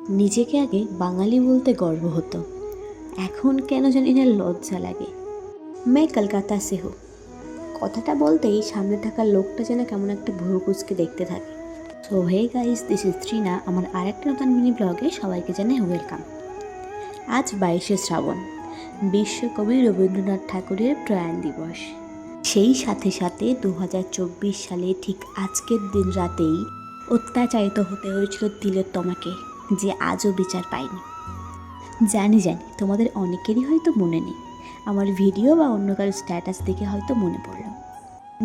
নিজেকে আগে বাঙালি বলতে গর্ব হতো, এখন কেন জানি না লজ্জা লাগে। मैं কলকাতা से हूँ কথাটা বলতেই সামনে থাকা লোকটা যেন কেমন একটা ভুরু কুচকে দেখতে থাকে। So hey guys, this is Trina. আমার আরেকটা নতুন মিনি ব্লগে সবাইকে জানাই ওয়েলকাম। আজ 22শে শ্রাবণ, বিশ্বকবি রবীন্দ্রনাথ ঠাকুরের প্রয়াণ দিবস। সেই সাথে সাথে 2024 সালে ঠিক আজকের দিন রাতেই অত্যাচারিত হতে হয়েছিল তিলোত্তমাকে, যে আজও বিচার পায়নি। জানি তোমাদের অনেকেরই হয়তো মনে নেই, আমার ভিডিও বা অন্য কারো স্ট্যাটাস দেখে হয়তো মনে পড়ল।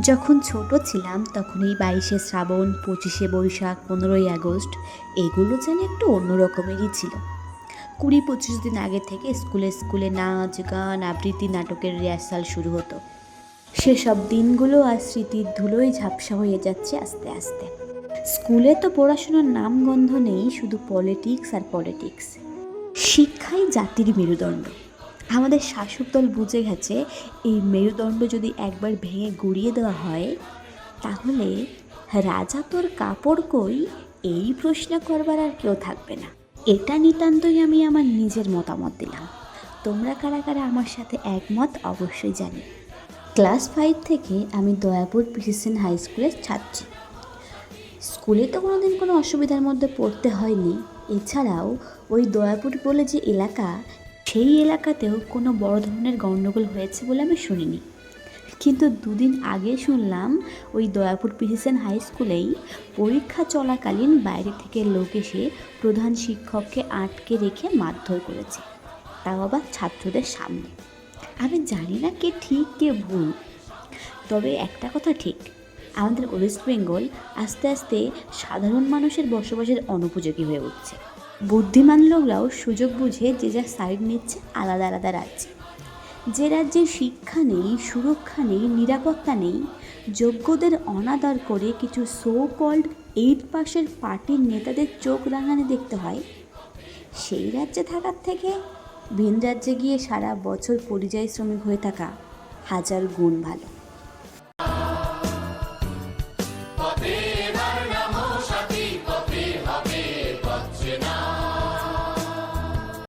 যখন ছোট ছিলাম তখন এই 22শে শ্রাবণ, 25শে বৈশাখ, 15ই আগস্ট এগুলো যেন একটু অন্য রকমেরই ছিল। 20-25 দিন আগে থেকে স্কুলে স্কুলে নাচ, গান, আবৃত্তি, নাটকের রিহার্সাল শুরু হতো। সেসব দিনগুলো আর স্মৃতির ধুলোয় ঝাপসা হয়ে যাচ্ছে আস্তে আস্তে। স্কুলে তো পড়াশোনার নামগন্ধ নেই, শুধু পলিটিক্স আর পলিটিক্স। শিক্ষাই জাতির মেরুদণ্ড। আমাদের শাসক দল বুঝে গেছে এই মেরুদণ্ড যদি একবার ভেঙে গুঁড়িয়ে দেওয়া হয় তাহলে রাজা তোর কাপড় কই, এই প্রশ্ন করবার আর কেউ থাকবে না। এটা নিতান্তই আমি আমার নিজের মতামত দিলাম, তোমরা কারা কারা আমার সাথে একমত অবশ্যই জানি। ক্লাস 5 থেকে আমি দয়াপুর পিসিসেন হাই স্কুলের ছাত্রী। স্কুলে তো কোনোদিন কোনো অসুবিধার মধ্যে পড়তে হয়নি। এছাড়াও ওই দয়াপুর বলে যে এলাকা, সেই এলাকাতেও কোনো বড় ধরনের গণ্ডগোল হয়েছে বলে আমি শুনিনি। কিন্তু দুদিন আগে শুনলাম ওই দয়াপুর পিসিসেন হাই স্কুলেই পরীক্ষা চলাকালীন বাইরে থেকে লোক এসে প্রধান শিক্ষককে আটকে রেখে মারধর করেছে, তাও আবার ছাত্রদের সামনে। আমি জানি না কে ঠিক কে ভুল, তবে একটা কথা ঠিক, আমাদের ওয়েস্ট বেঙ্গল আস্তে আস্তে সাধারণ মানুষের বসবাসের অনুপযোগী হয়ে উঠছে। বুদ্ধিমান লোকরাও সুযোগ বুঝে যে যার সাইড নিচ্ছে আলাদা আলাদা রাজ্যে। যে রাজ্যে শিক্ষা নেই, সুরক্ষা নেই, নিরাপত্তা নেই, যোগ্যদের অনাদর করে কিছু সো কল্ড 8 পাসের পার্টির নেতাদের চোখ রাঙানি দেখতে হয়, সেই রাজ্যে থাকার থেকে ভিন রাজ্যে গিয়ে সারা বছর পরিযায়ী শ্রমিক হয়ে থাকা হাজার গুণ ভালো।